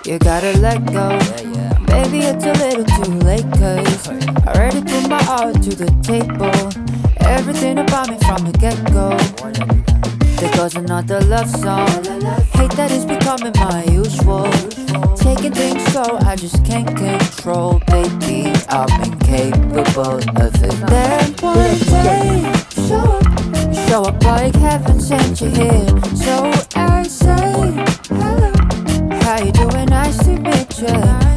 You gotta let go. Baby, it's a little too late, cause I already put my all to the table. Everything about me from the get-go. There goes another love song. Hate that it's becoming my usual. Taking things slow, I just can't control. Baby, I'm incapable of it. Then one day, show up like heaven sent you here. So I say, hello, how you doing? Nice to meet you.